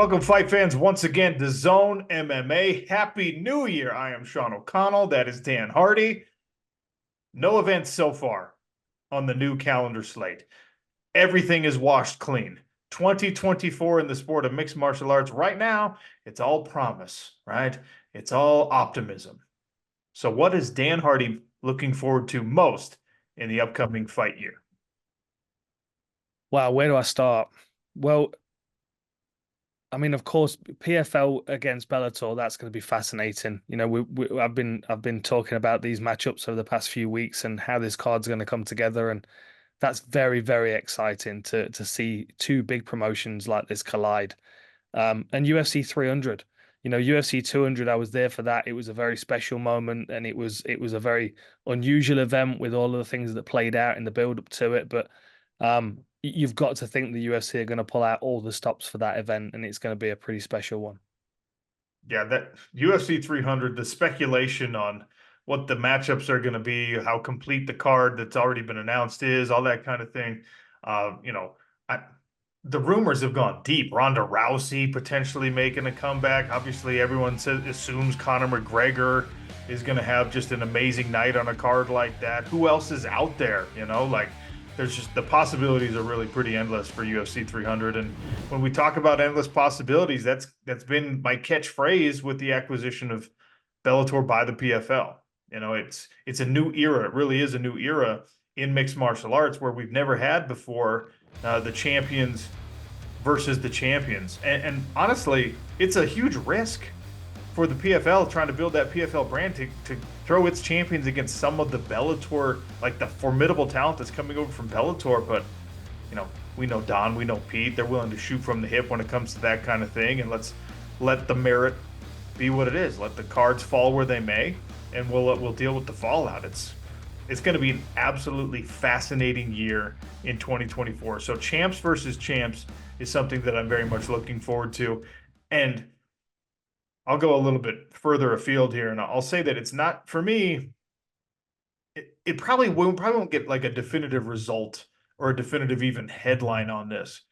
Welcome, fight fans, once again to DAZN MMA. Happy New Year. I am Sean O'Connell. That is Dan Hardy. No events so far on the new calendar slate. Everything is washed clean. 2024 in the sport of mixed martial arts. Right now, it's all promise, right? It's all optimism. So what is Dan Hardy looking forward to most in the upcoming fight year? Wow, where do I start? Well, I mean, of course, PFL against Bellator, that's going to be fascinating. I've been talking about these matchups over the past few weeks and how this card's going to come together, and that's very, very exciting to see two big promotions like this collide. And UFC 300, UFC 200, I was there for that. It was a very special moment, and it was a very unusual event with all of the things that played out in the build up to it. But you've got to think the UFC are going to pull out all the stops for that event, and it's going to be a pretty special one. Yeah, that UFC 300, the speculation on what the matchups are going to be, how complete the card that's already been announced is, all that kind of thing. Uh, you know, I, the rumors have gone deep. Ronda Rousey potentially making a comeback. Obviously, everyone assumes Conor McGregor is going to have just an amazing night on a card like that. Who else is out there? There's just the possibilities are really pretty endless for UFC 300. And when we talk about endless possibilities, that's been my catchphrase with the acquisition of Bellator by the PFL. It's a new era. It really is a new era in mixed martial arts where we've never had before the champions versus the champions. And honestly, it's a huge risk for the PFL trying to build that PFL brand to throw its champions against some of the Bellator, like the formidable talent that's coming over from Bellator. But, we know Don, we know Pete. They're willing to shoot from the hip when it comes to that kind of thing. And let's let the merit be what it is. Let the cards fall where they may, and we'll deal with the fallout. It's going to be an absolutely fascinating year in 2024. So champs versus champs is something that I'm very much looking forward to. And I'll go a little bit further afield here, and I'll say that it's not for me. It probably won't get like a definitive result or a definitive even headline on this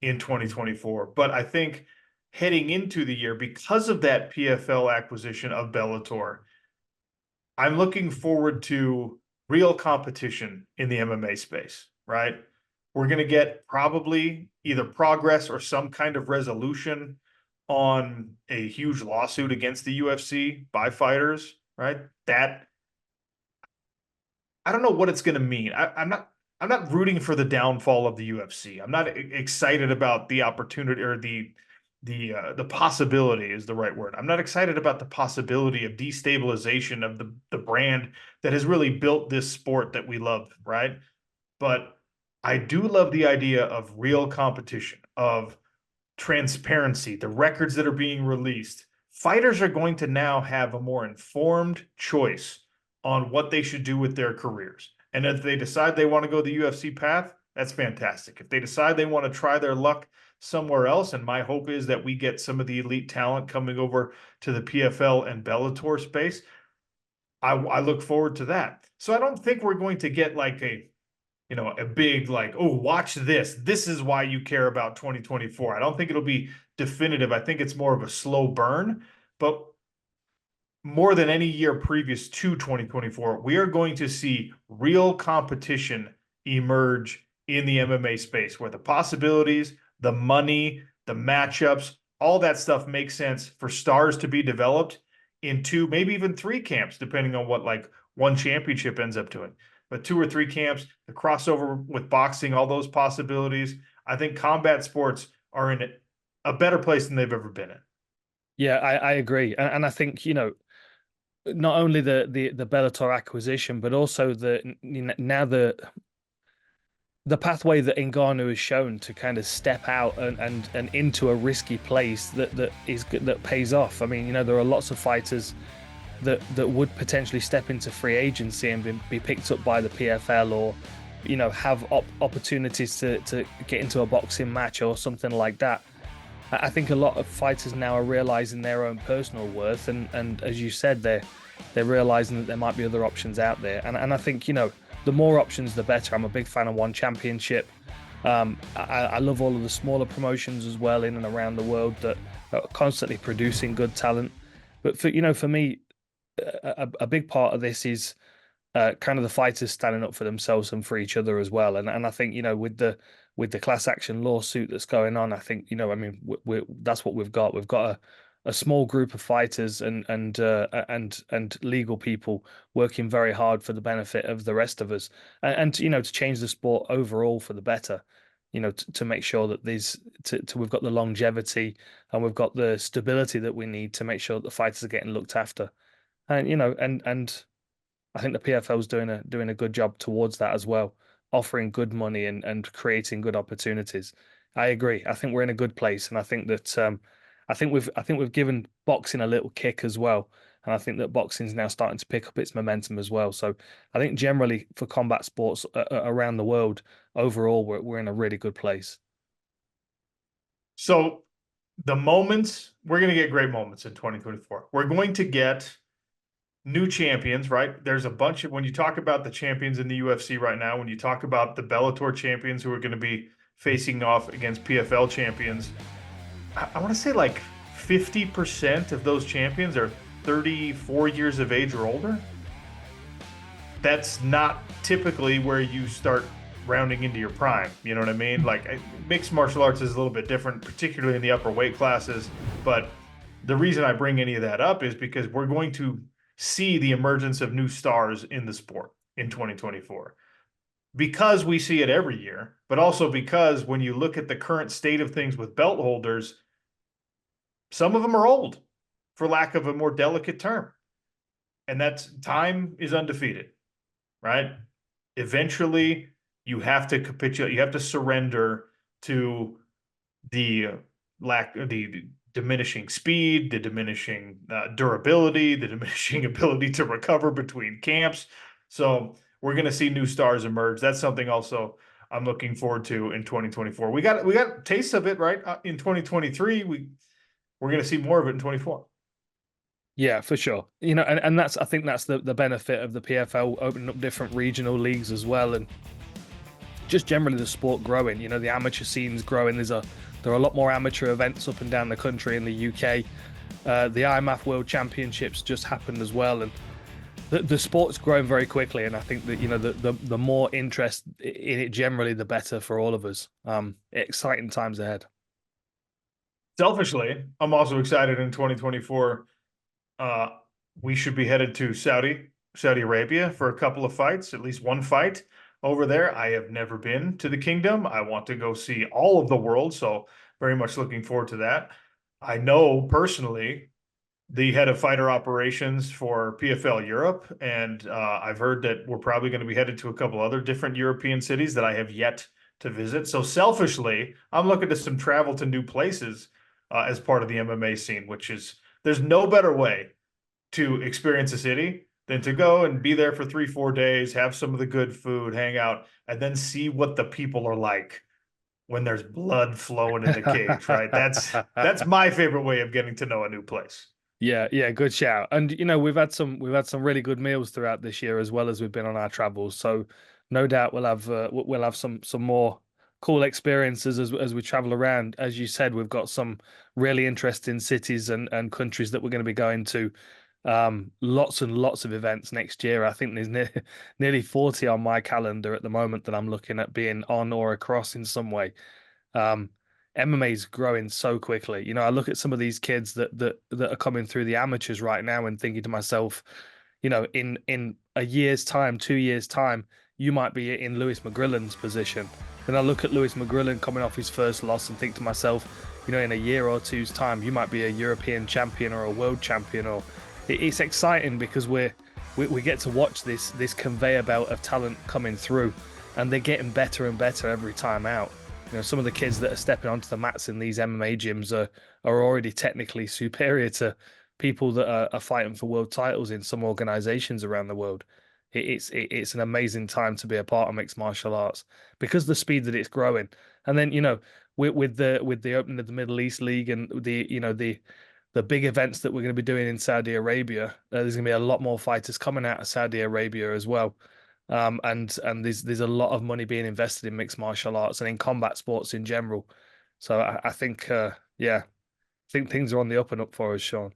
in 2024. But I think heading into the year, because of that PFL acquisition of Bellator, I'm looking forward to real competition in the MMA space, right? We're going to get probably either progress or some kind of resolution on a huge lawsuit against the UFC by fighters, right? That I don't know what it's going to mean. I'm not rooting for the downfall of the UFC. I'm not excited about the opportunity or the possibility is the right word. I'm not excited about the possibility of destabilization of the brand that has really built this sport that we love, right? But I do love the idea of real competition, of transparency, the records that are being released. Fighters are going to now have a more informed choice on what they should do with their careers. And if they decide they want to go the UFC path, that's fantastic. If they decide they want to try their luck somewhere else, and my hope is that we get some of the elite talent coming over to the PFL and Bellator space, I look forward to that. So I don't think we're going to get like a big like, oh, watch this. This is why you care about 2024. I don't think it'll be definitive. I think it's more of a slow burn, but more than any year previous to 2024, we are going to see real competition emerge in the MMA space where the possibilities, the money, the matchups, all that stuff makes sense for stars to be developed in two, maybe even three camps, depending on what like one championship ends up doing. But two or three camps, the crossover with boxing, all those possibilities. I think combat sports are in a better place than they've ever been in. Yeah, I agree, and I think not only the Bellator acquisition, but also now the pathway that Ngannou has shown to kind of step out and into a risky place that pays off. I mean, there are lots of fighters that would potentially step into free agency and be picked up by the PFL or have opportunities to get into a boxing match or something like that. I think a lot of fighters now are realizing their own personal worth, and as you said, they're realizing that there might be other options out there. And I think the more options, the better. I'm a big fan of one championship. I love all of the smaller promotions as well in and around the world that are constantly producing good talent. But for me, a big part of this is kind of the fighters standing up for themselves and for each other as well. And I think with the class action lawsuit that's going on, I think I mean that's what we've got. We've got a small group of fighters and legal people working very hard for the benefit of the rest of us, and to change the sport overall for the better. To make sure that we've got the longevity and we've got the stability that we need to make sure that the fighters are getting looked after. And and I think the PFL is doing a good job towards that as well, offering good money and creating good opportunities. I agree. I think we're in a good place, and I think that I think we've given boxing a little kick as well, and I think that boxing is now starting to pick up its momentum as well. So I think generally for combat sports around the world overall, we're in a really good place. So the moments, we're going to get great moments in 2024. We're going to get new champions, right? There's a bunch of, when you talk about the champions in the UFC right now, when you talk about the Bellator champions who are going to be facing off against PFL champions, I want to say like 50% of those champions are 34 years of age or older. That's not typically where you start rounding into your prime. You know what I mean? Like mixed martial arts is a little bit different, particularly in the upper weight classes. But the reason I bring any of that up is because we're going to see the emergence of new stars in the sport in 2024 because we see it every year, but also because when you look at the current state of things with belt holders, some of them are old, for lack of a more delicate term. And that's time is undefeated, right? Eventually, you have to capitulate, you have to surrender to the the diminishing speed, the diminishing durability, the diminishing ability to recover between camps. So we're going to see new stars emerge. That's something also I'm looking forward to in 2024. We got tastes of it, right? In 2023, we're going to see more of it in 24. Yeah, for sure. And that's I think that's the benefit of the PFL opening up different regional leagues as well, and just generally the sport growing. The amateur scene's growing. There are a lot more amateur events up and down the country in the UK. The IMAF World Championships just happened as well, and the sport's growing very quickly. And I think that the more interest in it generally, the better for all of us. Exciting times ahead. Selfishly, I'm also excited in 2024. We should be headed to Saudi Arabia for a couple of fights, at least one fight over there. I have never been to the kingdom. I want to go see all of the world, so very much looking forward to that. I know personally the head of fighter operations for PFL Europe, and I've heard that we're probably going to be headed to a couple other different European cities that I have yet to visit. So selfishly, I'm looking to some travel to new places as part of the MMA scene, which is there's no better way to experience a city than to go and be there for 3-4 days, have some of the good food, hang out, and then see what the people are like when there's blood flowing in the cage, right? That's my favorite way of getting to know a new place. Yeah, yeah, good shout. And we've had some really good meals throughout this year as well as we've been on our travels. So no doubt we'll have some more cool experiences as we travel around. As you said, we've got some really interesting cities and countries that we're going to be going to. Lots and lots of events next year. I think there's nearly 40 on my calendar at the moment that I'm looking at being on or across in some way. Um, MMA is growing so quickly. I look at some of these kids that are coming through the amateurs right now and thinking to myself, in a year's time, 2 years' time, you might be in Lewis McGrillen's position. Then I look at Lewis McGrillen coming off his first loss and think to myself, in a year or two's time, you might be a European champion or a world champion. Or it's exciting because we get to watch this conveyor belt of talent coming through, and they're getting better and better every time out. Some of the kids that are stepping onto the mats in these MMA gyms are already technically superior to people that are fighting for world titles in some organizations around the world. It's an amazing time to be a part of mixed martial arts because the speed that it's growing. And then with the opening of the Middle East League and the big events that we're going to be doing in Saudi Arabia, there's going to be a lot more fighters coming out of Saudi Arabia as well. And there's a lot of money being invested in mixed martial arts and in combat sports in general. So I think yeah, I think things are on the up and up for us, Sean.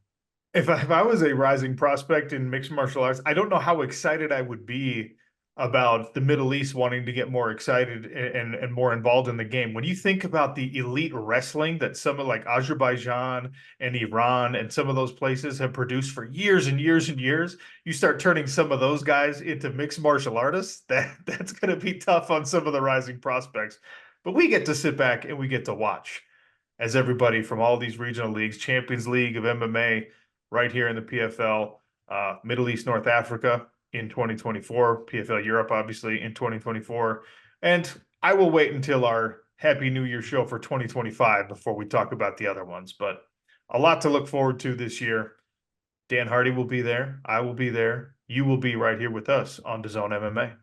If I was a rising prospect in mixed martial arts, I don't know how excited I would be about the Middle East wanting to get more excited and more involved in the game. When you think about the elite wrestling that some of like Azerbaijan and Iran and some of those places have produced for years and years and years, you start turning some of those guys into mixed martial artists, that's going to be tough on some of the rising prospects. But we get to sit back and we get to watch as everybody from all these regional leagues, Champions League of MMA, right here in the PFL, Middle East, North Africa in 2024, PFL Europe, obviously, in 2024. And I will wait until our Happy New Year show for 2025 before we talk about the other ones. But a lot to look forward to this year. Dan Hardy will be there. I will be there. You will be right here with us on DAZN MMA.